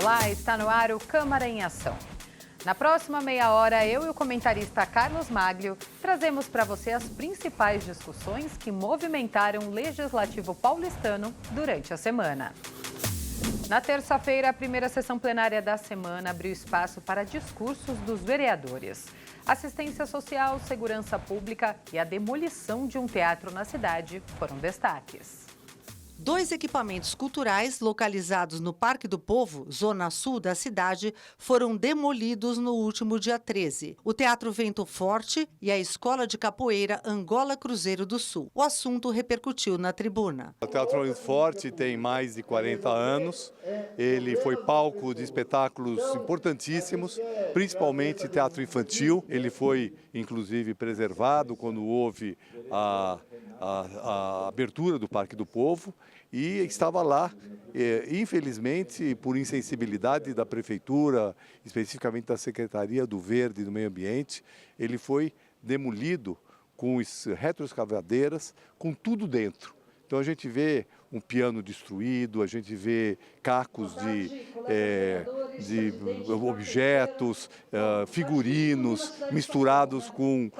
Olá, está no ar o Câmara em Ação. Na próxima meia hora, eu e o comentarista Carlos Maglio trazemos para você as principais discussões que movimentaram o Legislativo paulistano durante a semana. Na terça-feira, a primeira sessão plenária da semana abriu espaço para discursos dos vereadores. Assistência social, segurança pública e a demolição de um teatro na cidade foram destaques. 2 equipamentos culturais localizados no Parque do Povo, zona sul da cidade, foram demolidos no último dia 13. O Teatro Vento Forte e a Escola de Capoeira Angola Cruzeiro do Sul. O assunto repercutiu na tribuna. O Teatro Vento Forte tem mais de 40 anos. Ele foi palco de espetáculos importantíssimos, principalmente teatro infantil. Ele foi, inclusive, preservado quando houve a abertura do Parque do Povo e estava lá, infelizmente, por insensibilidade da Prefeitura, especificamente da Secretaria do Verde e do Meio Ambiente, ele foi demolido com retroescavadeiras, com tudo dentro. Então a gente vê um piano destruído, a gente vê cacos de objetos, figurinos misturados com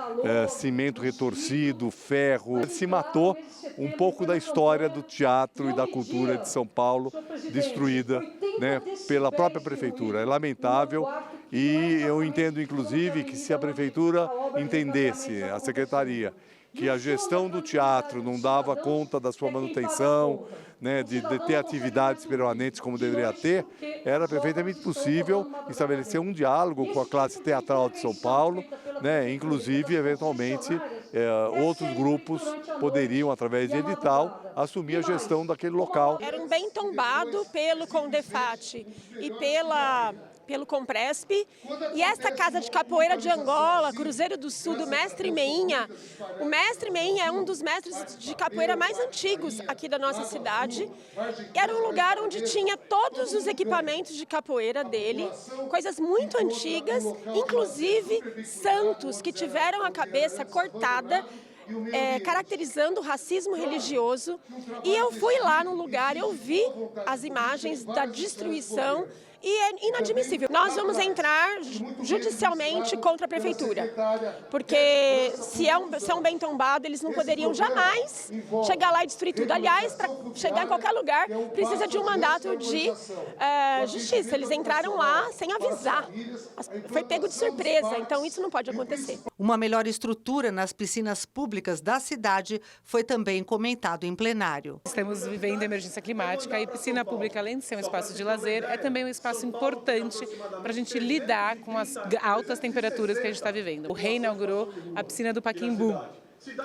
cimento retorcido, ferro. Se matou um pouco da história do teatro e da cultura de São Paulo, destruída, né, pela própria Prefeitura. É lamentável e eu entendo, inclusive, que se a Prefeitura entendesse, a Secretaria, que a gestão do teatro não dava conta da sua manutenção, né, de ter atividades permanentes como deveria ter, era perfeitamente possível estabelecer um diálogo com a classe teatral de São Paulo, né, inclusive, eventualmente, outros grupos poderiam, através de edital, assumir a gestão daquele local. Era um bem tombado pelo Condefat e pelo Compresp, e esta casa de capoeira de Angola, Cruzeiro do Sul, do Mestre Meinha. O Mestre Meinha é um dos mestres de capoeira mais antigos aqui da nossa cidade. Era um lugar onde tinha todos os equipamentos de capoeira dele, coisas muito antigas, inclusive santos que tiveram a cabeça cortada, caracterizando o racismo religioso. E eu fui lá no lugar, eu vi as imagens da destruição e é inadmissível. Nós vamos entrar judicialmente contra a Prefeitura, porque se é um bem tombado, eles não poderiam jamais chegar lá e destruir tudo. Aliás, para chegar em qualquer lugar, precisa de um mandato de justiça. Eles entraram lá sem avisar. Foi pego de surpresa, então isso não pode acontecer. Uma melhor estrutura nas piscinas públicas da cidade foi também comentado em plenário. Estamos vivendo emergência climática e piscina pública, além de ser um espaço de lazer, é também um espaço importante para a gente lidar com as altas temperaturas que a gente está vivendo. O rei inaugurou a piscina do Pacaembu.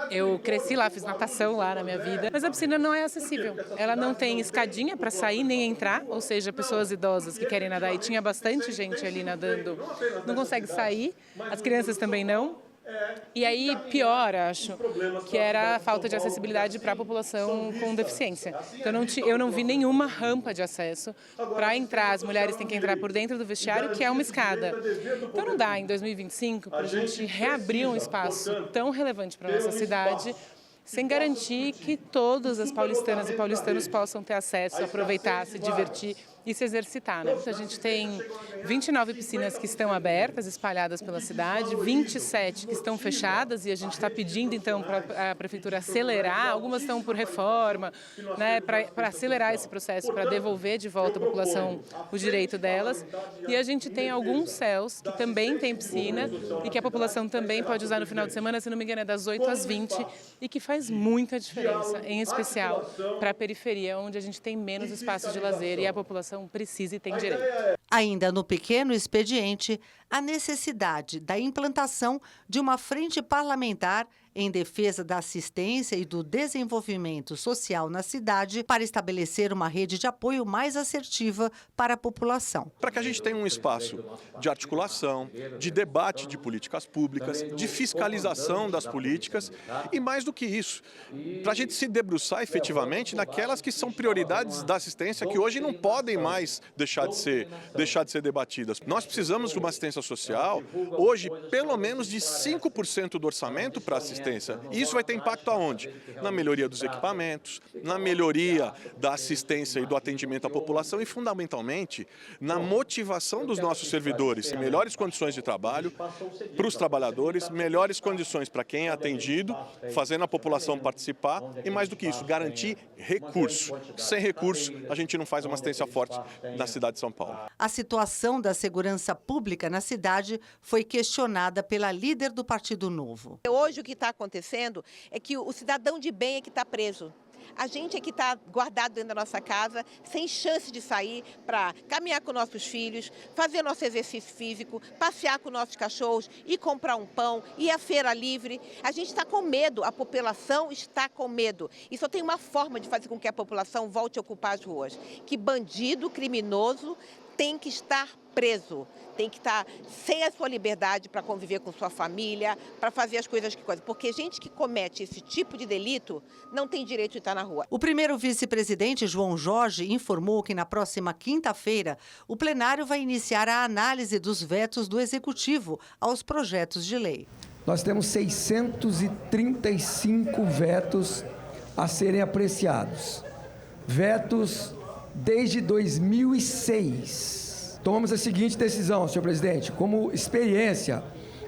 Eu cresci lá, fiz natação lá na minha vida, mas a piscina não é acessível. Ela não tem escadinha para sair nem entrar, ou seja, pessoas idosas que querem nadar, e tinha bastante gente ali nadando, não consegue sair, as crianças também não. E aí, pior, acho, que era a falta de acessibilidade para a população com deficiência. Então, eu não vi nenhuma rampa de acesso para entrar. As mulheres têm que entrar por dentro do vestiário, que é uma escada. Então, não dá, em 2025, para a gente reabrir um espaço tão relevante para a nossa cidade, sem garantir que todas as paulistanas e paulistanos possam ter acesso, aproveitar, se divertir e se exercitar, né? A gente tem 29 piscinas que estão abertas, espalhadas pela cidade, 27 que estão fechadas, e a gente está pedindo, então, para a Prefeitura acelerar. Algumas estão por reforma, né, para acelerar esse processo, para devolver de volta à população o direito delas. E a gente tem alguns céus que também tem piscina e que a população também pode usar no final de semana, se não me engano, é das 8 às 20, e que faz muita diferença, em especial para a periferia, onde a gente tem menos espaços de lazer e a população precisa e tem direito. Ainda no pequeno expediente, a necessidade da implantação de uma frente parlamentar em defesa da assistência e do desenvolvimento social na cidade para estabelecer uma rede de apoio mais assertiva para a população. Para que a gente tenha um espaço de articulação, de debate de políticas públicas, de fiscalização das políticas e, mais do que isso, para a gente se debruçar efetivamente naquelas que são prioridades da assistência que hoje não podem mais deixar de ser debatidas. Nós precisamos de uma assistência social, hoje, pelo menos de 5% do orçamento para assistência assistência. E isso vai ter impacto aonde? Na melhoria dos equipamentos, na melhoria da assistência e do atendimento à população e, fundamentalmente, na motivação dos nossos servidores. Melhores condições de trabalho para os trabalhadores, melhores condições para quem é atendido, fazendo a população participar e, mais do que isso, garantir recurso. Sem recurso, a gente não faz uma assistência forte na cidade de São Paulo. A situação da segurança pública na cidade foi questionada pela líder do Partido Novo. Hoje o que está acontecendo é que o cidadão de bem é que está preso. A gente é que está guardado dentro da nossa casa, sem chance de sair para caminhar com nossos filhos, fazer nosso exercício físico, passear com nossos cachorros, ir comprar um pão, ir à feira livre. A gente está com medo, a população está com medo. E só tem uma forma de fazer com que a população volte a ocupar as ruas. Que bandido, criminoso, tem que estar preso, tem que estar sem a sua liberdade para conviver com sua família, para fazer as coisas que coisam. Porque gente que comete esse tipo de delito não tem direito de estar na rua. O primeiro vice-presidente, João Jorge, informou que na próxima quinta-feira o plenário vai iniciar a análise dos vetos do Executivo aos projetos de lei. Nós temos 635 vetos a serem apreciados. Vetos desde 2006. Tomamos a seguinte decisão, senhor presidente, como experiência,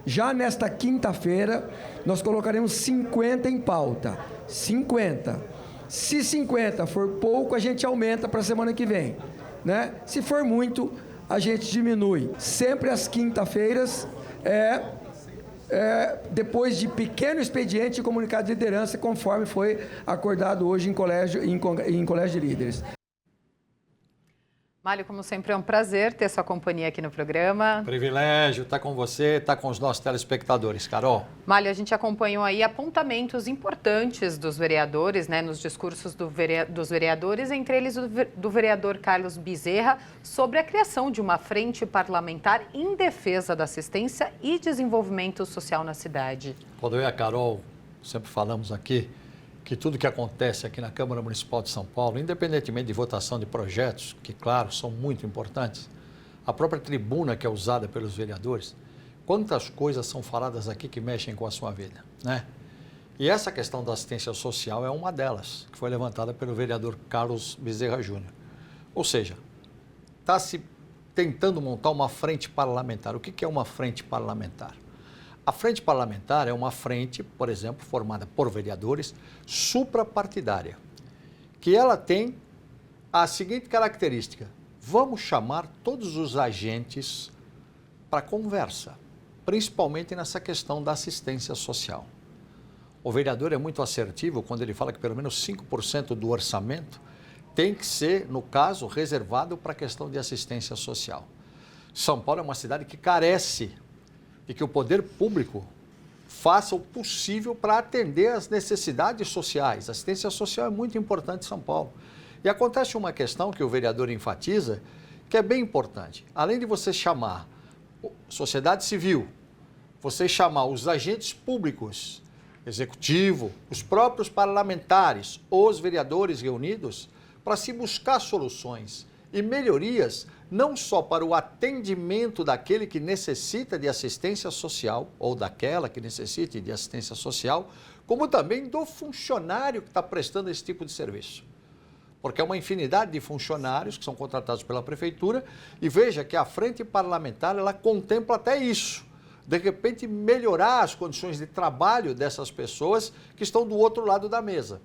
já nesta quinta-feira, nós colocaremos 50 em pauta. 50. Se 50 for pouco, a gente aumenta para a semana que vem, né? Se for muito, a gente diminui. Sempre às quinta-feiras, depois de pequeno expediente e comunicado de liderança, conforme foi acordado hoje em colégio de líderes. Mário, como sempre, é um prazer ter sua companhia aqui no programa. Privilégio estar com você, estar com os nossos telespectadores. Carol. Mário, a gente acompanhou aí apontamentos importantes dos vereadores, né, nos discursos dos vereadores, entre eles do vereador Carlos Bezerra, sobre a criação de uma frente parlamentar em defesa da assistência e desenvolvimento social na cidade. Quando eu e a Carol sempre falamos aqui que tudo que acontece aqui na Câmara Municipal de São Paulo, independentemente de votação de projetos, que, claro, são muito importantes, a própria tribuna que é usada pelos vereadores, quantas coisas são faladas aqui que mexem com a sua vida, né? E essa questão da assistência social é uma delas, que foi levantada pelo vereador Carlos Bezerra Júnior. Ou seja, está se tentando montar uma frente parlamentar. O que é uma frente parlamentar? A frente parlamentar é uma frente, por exemplo, formada por vereadores, suprapartidária, que ela tem a seguinte característica: vamos chamar todos os agentes para conversa, principalmente nessa questão da assistência social. O vereador é muito assertivo quando ele fala que pelo menos 5% do orçamento tem que ser, no caso, reservado para a questão de assistência social. São Paulo é uma cidade que carece e que o poder público faça o possível para atender às necessidades sociais. A assistência social é muito importante em São Paulo. E acontece uma questão que o vereador enfatiza, que é bem importante. Além de você chamar a sociedade civil, você chamar os agentes públicos, executivo, os próprios parlamentares, os vereadores reunidos, para se buscar soluções e melhorias, não só para o atendimento daquele que necessita de assistência social, ou daquela que necessite de assistência social, como também do funcionário que está prestando esse tipo de serviço. Porque é uma infinidade de funcionários que são contratados pela prefeitura, e veja que a frente parlamentar, ela contempla até isso. De repente, melhorar as condições de trabalho dessas pessoas que estão do outro lado da mesa.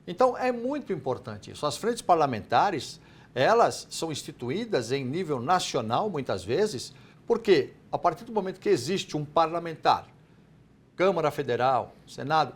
Então, é muito importante isso. As frentes parlamentares, elas são instituídas em nível nacional, muitas vezes, porque a partir do momento que existe um parlamentar, Câmara Federal, Senado,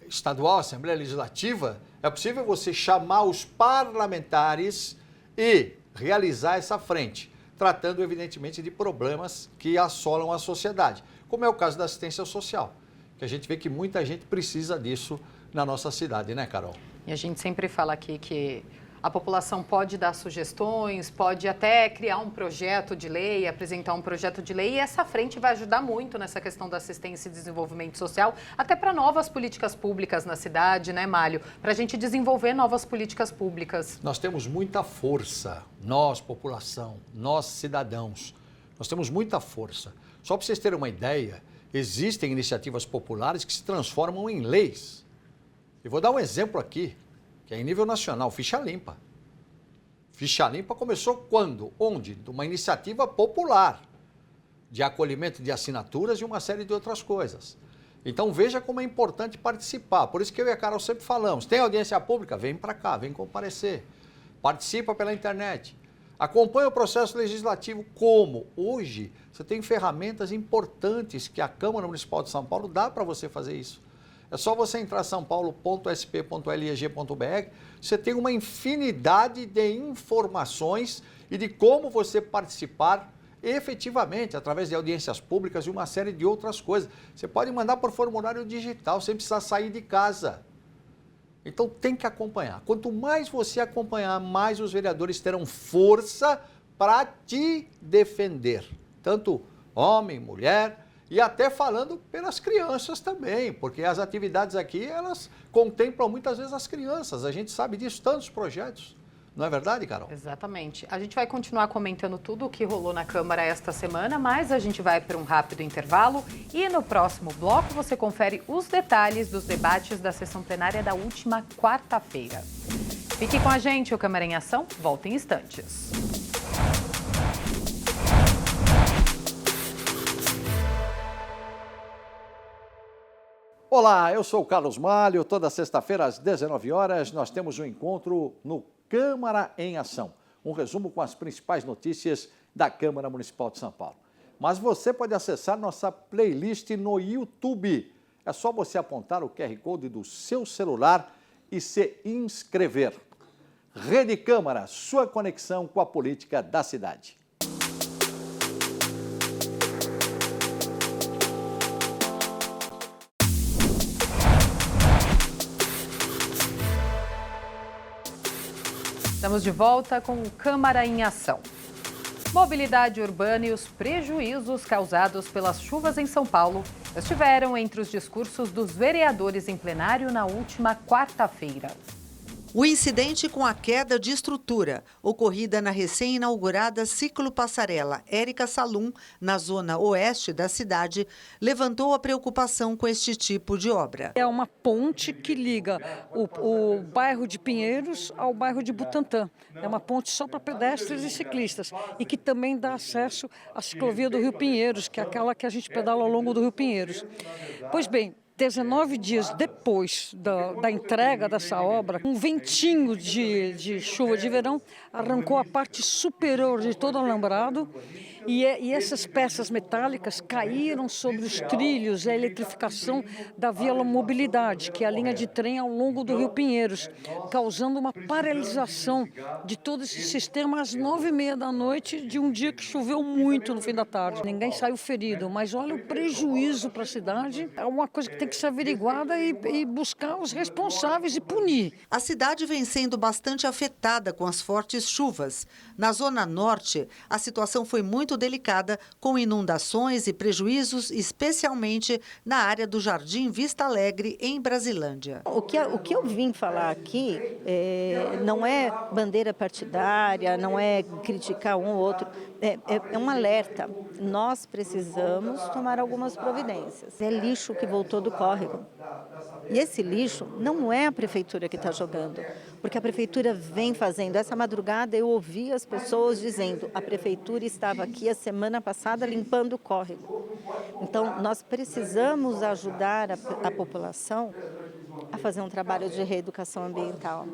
Estadual, Assembleia Legislativa, é possível você chamar os parlamentares e realizar essa frente, tratando, evidentemente, de problemas que assolam a sociedade, como é o caso da assistência social, que a gente vê que muita gente precisa disso na nossa cidade, né, Carol? E a gente sempre fala aqui que a população pode dar sugestões, pode até criar um projeto de lei, apresentar um projeto de lei, e essa frente vai ajudar muito nessa questão da assistência e desenvolvimento social, até para novas políticas públicas na cidade, né, Mário? Para a gente desenvolver novas políticas públicas. Nós temos muita força, nós, população, nós, cidadãos, nós temos muita força. Só para vocês terem uma ideia, existem iniciativas populares que se transformam em leis. E vou dar um exemplo aqui, que é em nível nacional, ficha limpa. Ficha limpa começou quando? Onde? De uma iniciativa popular, de acolhimento de assinaturas e uma série de outras coisas. Então veja como é importante participar. Por isso que eu e a Carol sempre falamos, tem audiência pública? Vem para cá, vem comparecer. Participa pela internet. Acompanha o processo legislativo como? Hoje, você tem ferramentas importantes que a Câmara Municipal de São Paulo dá para você fazer isso. É só você entrar em sãopaulo.sp.leg.br, você tem uma infinidade de informações e de como você participar efetivamente, através de audiências públicas e uma série de outras coisas. Você pode mandar por formulário digital, sem precisar sair de casa. Então tem que acompanhar. Quanto mais você acompanhar, mais os vereadores terão força para te defender. Tanto homem, mulher e até falando pelas crianças também, porque as atividades aqui, elas contemplam muitas vezes as crianças. A gente sabe disso, tantos projetos. Não é verdade, Carol? Exatamente. A gente vai continuar comentando tudo o que rolou na Câmara esta semana, mas a gente vai para um rápido intervalo e no próximo bloco você confere os detalhes dos debates da sessão plenária da última quarta-feira. Fique com a gente, o Câmara em Ação volta em instantes. Olá, eu sou o Carlos Malho. Toda sexta-feira às 19 horas nós temos um encontro no Câmara em Ação. Um resumo com as principais notícias da Câmara Municipal de São Paulo. Mas você pode acessar nossa playlist no YouTube. É só você apontar o QR Code do seu celular e se inscrever. Rede Câmara, sua conexão com a política da cidade. Estamos de volta com o Câmara em Ação. Mobilidade urbana e os prejuízos causados pelas chuvas em São Paulo estiveram entre os discursos dos vereadores em plenário na última quarta-feira. O incidente com a queda de estrutura, ocorrida na recém-inaugurada ciclopassarela Érica Salum, na zona oeste da cidade, levantou a preocupação com este tipo de obra. É uma ponte que liga o bairro de Pinheiros ao bairro de Butantã. É uma ponte só para pedestres e ciclistas e que também dá acesso à ciclovia do Rio Pinheiros, que é aquela que a gente pedala ao longo do Rio Pinheiros. Pois bem, 19 dias depois da entrega dessa obra, um ventinho de chuva de verão arrancou a parte superior de todo o alambrado e essas peças metálicas caíram sobre os trilhos, a eletrificação da Via Mobilidade, que é a linha de trem ao longo do Rio Pinheiros, causando uma paralisação de todo esse sistema às 9h30 da noite de um dia que choveu muito no fim da tarde. Ninguém saiu ferido, mas olha o prejuízo para a cidade. É uma coisa que tem que ser averiguada e buscar os responsáveis e punir. A cidade vem sendo bastante afetada com as fortes chuvas. Na Zona Norte, a situação foi muito delicada, com inundações e prejuízos, especialmente na área do Jardim Vista Alegre, em Brasilândia. O que eu vim falar aqui não é bandeira partidária, não é criticar um ou outro, é um alerta. Nós precisamos tomar algumas providências. É lixo que voltou do córrego. E esse lixo não é a prefeitura que está jogando, porque a prefeitura vem fazendo. Essa madrugada eu ouvi as pessoas dizendo: a prefeitura estava aqui a semana passada limpando o córrego. Então, nós precisamos ajudar a população a fazer um trabalho de reeducação ambiental,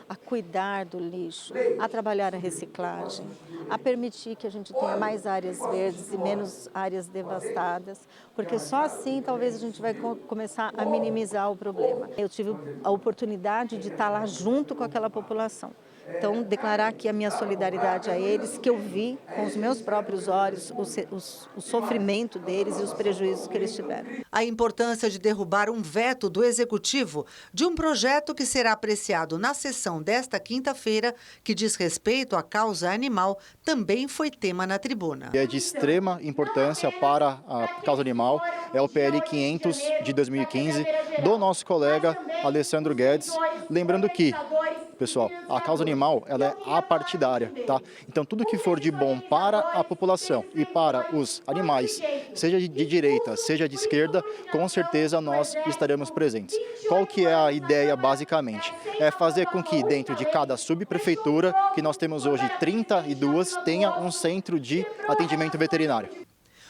a cuidar do lixo, a trabalhar a reciclagem, a permitir que a gente tenha mais áreas verdes e menos áreas devastadas, porque só assim talvez a gente vai começar a minimizar o problema. Eu tive a oportunidade de estar lá junto com aquela população. Então, declarar aqui a minha solidariedade a eles, que eu vi com os meus próprios olhos o sofrimento deles e os prejuízos que eles tiveram. A importância de derrubar um veto do Executivo de um projeto que será apreciado na sessão desta quinta-feira, que diz respeito à causa animal, também foi tema na tribuna. É de extrema importância para a causa animal, é o PL 500 de 2015, do nosso colega Alessandro Guedes. Lembrando que pessoal, a causa animal ela é apartidária, tá? Então tudo que for de bom para a população e para os animais, seja de direita, seja de esquerda, com certeza nós estaremos presentes. Qual que é a ideia basicamente? É fazer com que dentro de cada subprefeitura, que nós temos hoje 32, tenha um centro de atendimento veterinário.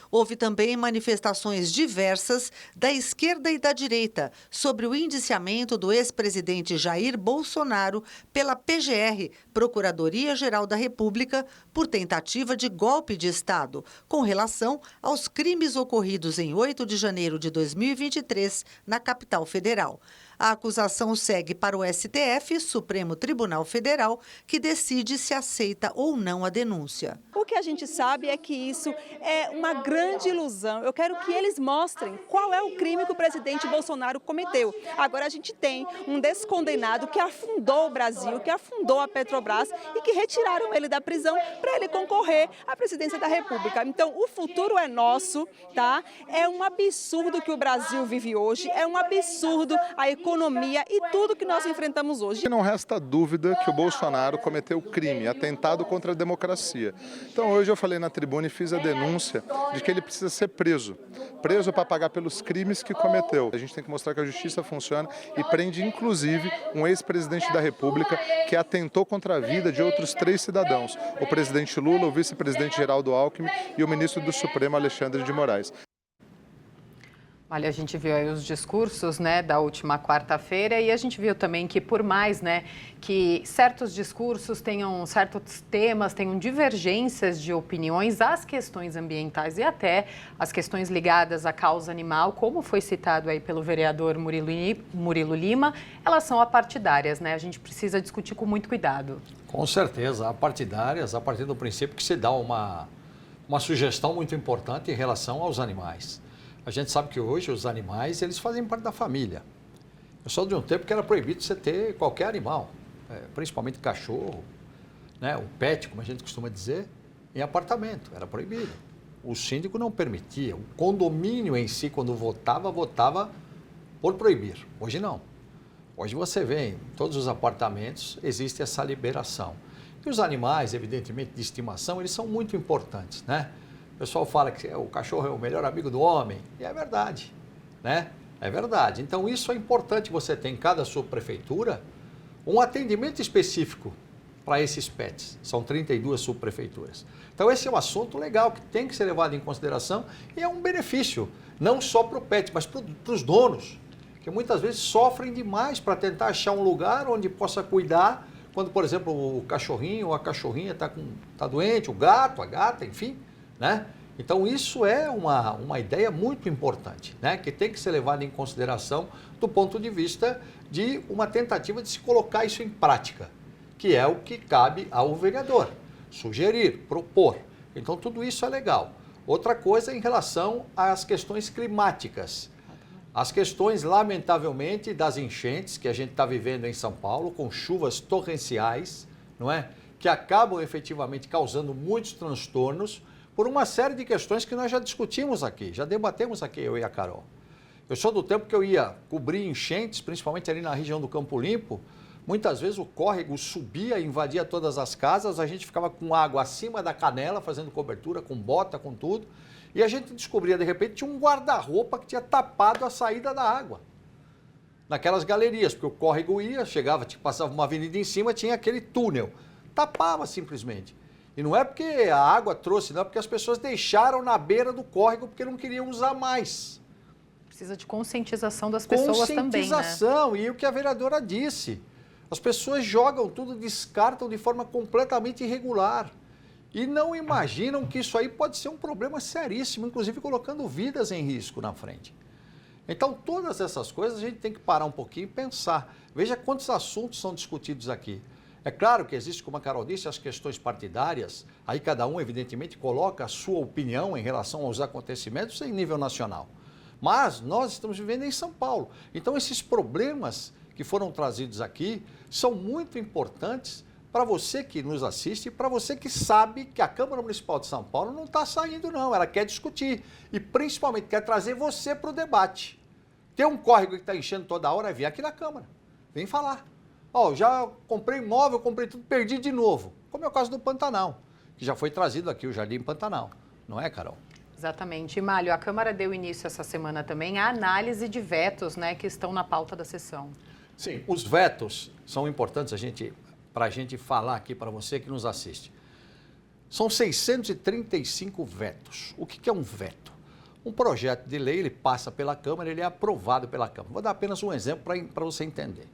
Houve também manifestações diversas da esquerda e da direita sobre o indiciamento do ex-presidente Jair Bolsonaro pela PGR, Procuradoria-Geral da República, por tentativa de golpe de Estado, com relação aos crimes ocorridos em 8 de janeiro de 2023, na capital federal. A acusação segue para o STF, Supremo Tribunal Federal, que decide se aceita ou não a denúncia. O que a gente sabe é que isso é uma grande ilusão. Eu quero que eles mostrem qual é o crime que o presidente Bolsonaro cometeu. Agora a gente tem um descondenado que afundou o Brasil, que afundou a Petrobras e que retiraram ele da prisão para ele concorrer à presidência da República. Então o futuro é nosso, tá? É um absurdo que o Brasil vive hoje, é um absurdo a economia e tudo que nós enfrentamos hoje. Não resta dúvida que o Bolsonaro cometeu crime, atentado contra a democracia. Então hoje eu falei na tribuna e fiz a denúncia de que ele precisa ser preso para pagar pelos crimes que cometeu. A gente tem que mostrar que a justiça funciona e prende inclusive um ex-presidente da República que atentou contra a vida de outros 3 cidadãos, o presidente Lula, o vice-presidente Geraldo Alckmin e o ministro do Supremo Alexandre de Moraes. Olha, a gente viu aí os discursos, né, da última quarta-feira e a gente viu também que por mais, né, que certos discursos tenham certos temas, tenham divergências de opiniões, as questões ambientais e até as questões ligadas à causa animal, como foi citado aí pelo vereador Murilo Lima, elas são apartidárias, né? A gente precisa discutir com muito cuidado. Com certeza, apartidárias, a partir do princípio que se dá uma sugestão muito importante em relação aos animais. A gente sabe que hoje os animais, eles fazem parte da família. Eu sou de um tempo que era proibido você ter qualquer animal, principalmente cachorro, né, o pet, como a gente costuma dizer, em apartamento, era proibido. O síndico não permitia, o condomínio em si, quando votava por proibir. Hoje não. Hoje você vê, em todos os apartamentos existe essa liberação. E os animais, evidentemente, de estimação, eles são muito importantes, né? O pessoal fala que o cachorro é o melhor amigo do homem, e é verdade, né? É verdade. Então, isso é importante você ter em cada subprefeitura um atendimento específico para esses pets. São 32 subprefeituras. Então, esse é um assunto legal que tem que ser levado em consideração e é um benefício, não só para o pet, mas para os donos, que muitas vezes sofrem demais para tentar achar um lugar onde possa cuidar, quando, por exemplo, o cachorrinho ou a cachorrinha está doente, o gato, a gata, enfim, né? Então isso é uma ideia muito importante, né? Que tem que ser levada em consideração do ponto de vista de uma tentativa de se colocar isso em prática, que é o que cabe ao vereador, sugerir, propor. Então tudo isso é legal. Outra coisa em relação às questões climáticas. As questões, lamentavelmente, das enchentes que a gente está vivendo em São Paulo, com chuvas torrenciais, não é? Que acabam efetivamente causando muitos transtornos, por uma série de questões que nós já discutimos aqui, já debatemos aqui, eu e a Carol. Eu sou do tempo que eu ia cobrir enchentes, principalmente ali na região do Campo Limpo, muitas vezes o córrego subia, invadia todas as casas, a gente ficava com água acima da canela, fazendo cobertura, com bota, com tudo, e a gente descobria, de repente, tinha um guarda-roupa que tinha tapado a saída da água. Naquelas galerias, porque o córrego ia, chegava, passava uma avenida em cima, tinha aquele túnel, tapava simplesmente. E não é porque a água trouxe, não, é porque as pessoas deixaram na beira do córrego porque não queriam usar mais. Precisa de conscientização das pessoas também, né? Conscientização, e o que a vereadora disse. As pessoas jogam tudo, descartam de forma completamente irregular. E não imaginam que isso aí pode ser um problema seríssimo, inclusive colocando vidas em risco na frente. Então, todas essas coisas a gente tem que parar um pouquinho e pensar. Veja quantos assuntos são discutidos aqui. É claro que existe, como a Carol disse, as questões partidárias, aí cada um, evidentemente, coloca a sua opinião em relação aos acontecimentos em nível nacional. Mas nós estamos vivendo em São Paulo. Então, esses problemas que foram trazidos aqui são muito importantes para você que nos assiste e para você que sabe que a Câmara Municipal de São Paulo não está saindo, não. Ela quer discutir e, principalmente, quer trazer você para o debate. Tem um córrego que está enchendo toda hora, vem aqui na Câmara, vem falar. Ó, já comprei imóvel, comprei tudo, perdi de novo. Como é o caso do Pantanal, que já foi trazido aqui, o Jardim Pantanal. Não é, Carol? Exatamente. E, Málio, a Câmara deu início essa semana também à análise de vetos, né, que estão na pauta da sessão. Sim, os vetos são importantes para a gente falar aqui para você que nos assiste. São 635 vetos. O que é um veto? Um projeto de lei, ele passa pela Câmara, ele é aprovado pela Câmara. Vou dar apenas um exemplo para você entender.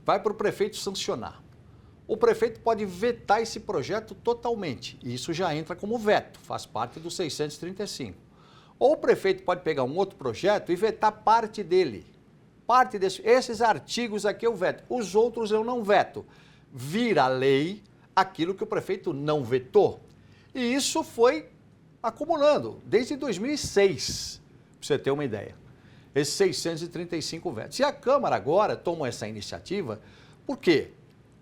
Vai para o prefeito sancionar. O prefeito pode vetar esse projeto totalmente, e isso já entra como veto, faz parte dos 635. Ou o prefeito pode pegar um outro projeto e vetar parte dele. Esses artigos aqui eu veto, os outros eu não veto. Vira lei aquilo que o prefeito não vetou. E isso foi acumulando desde 2006, para você ter uma ideia. Esses 635 vetos. E a Câmara agora tomou essa iniciativa, por quê?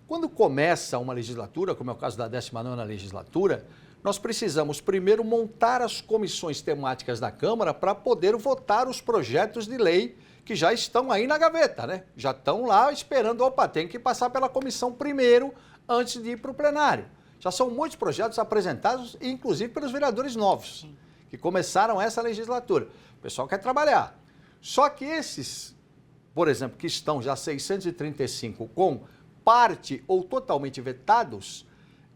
Quando começa uma legislatura, como é o caso da 19ª legislatura, nós precisamos primeiro montar as comissões temáticas da Câmara para poder votar os projetos de lei que já estão aí na gaveta, né? Já estão lá esperando, opa, tem que passar pela comissão primeiro antes de ir para o plenário. Já são muitos projetos apresentados, inclusive pelos vereadores novos, que começaram essa legislatura. O pessoal quer trabalhar. Só que esses, por exemplo, que estão já 635 com parte ou totalmente vetados,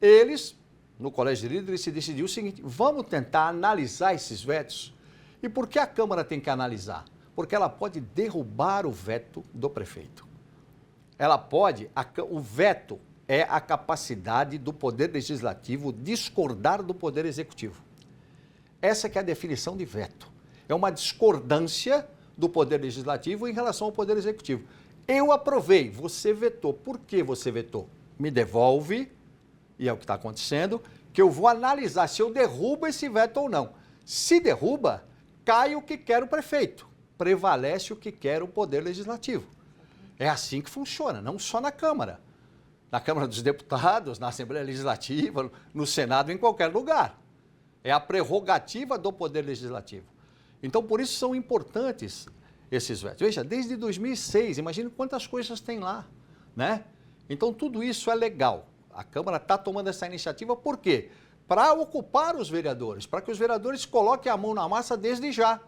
eles, no Colégio de Líderes, se decidiu o seguinte, vamos tentar analisar esses vetos. E por que a Câmara tem que analisar? Porque ela pode derrubar o veto do prefeito. O veto é a capacidade do Poder Legislativo discordar do Poder Executivo. Essa que é a definição de veto. É uma discordância do Poder Legislativo em relação ao Poder Executivo. Eu aprovei, você vetou. Por que você vetou? Me devolve, e é o que está acontecendo, que eu vou analisar se eu derrubo esse veto ou não. Se derruba, cai o que quer o prefeito, prevalece o que quer o Poder Legislativo. É assim que funciona, não só na Câmara. Na Câmara dos Deputados, na Assembleia Legislativa, no Senado, em qualquer lugar. É a prerrogativa do Poder Legislativo. Então, por isso são importantes esses vetos. Veja, desde 2006, imagine quantas coisas tem lá, né? Então, tudo isso é legal. A Câmara está tomando essa iniciativa, por quê? Para ocupar os vereadores, para que os vereadores coloquem a mão na massa desde já.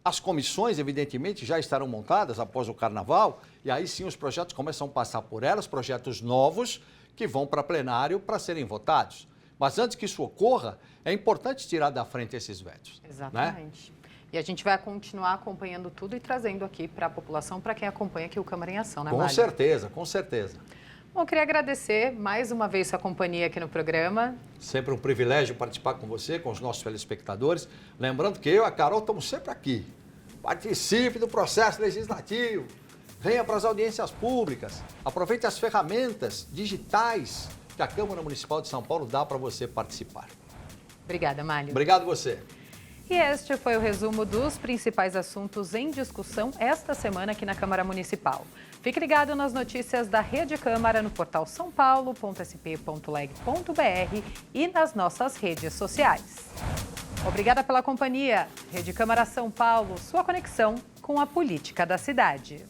As comissões, evidentemente, já estarão montadas após o Carnaval, e aí sim os projetos começam a passar por elas, projetos novos que vão para plenário para serem votados. Mas antes que isso ocorra, é importante tirar da frente esses vetos. Exatamente. Né? E a gente vai continuar acompanhando tudo e trazendo aqui para a população, para quem acompanha aqui o Câmara em Ação, né, Málio? Com certeza, com certeza. Bom, eu queria agradecer mais uma vez sua companhia aqui no programa. Sempre um privilégio participar com você, com os nossos telespectadores. Lembrando que eu e a Carol estamos sempre aqui. Participe do processo legislativo. Venha para as audiências públicas. Aproveite as ferramentas digitais que a Câmara Municipal de São Paulo dá para você participar. Obrigada, Málio. Obrigado você. E este foi o resumo dos principais assuntos em discussão esta semana aqui na Câmara Municipal. Fique ligado nas notícias da Rede Câmara no portal sãopaulo.sp.leg.br e nas nossas redes sociais. Obrigada pela companhia. Rede Câmara São Paulo, sua conexão com a política da cidade.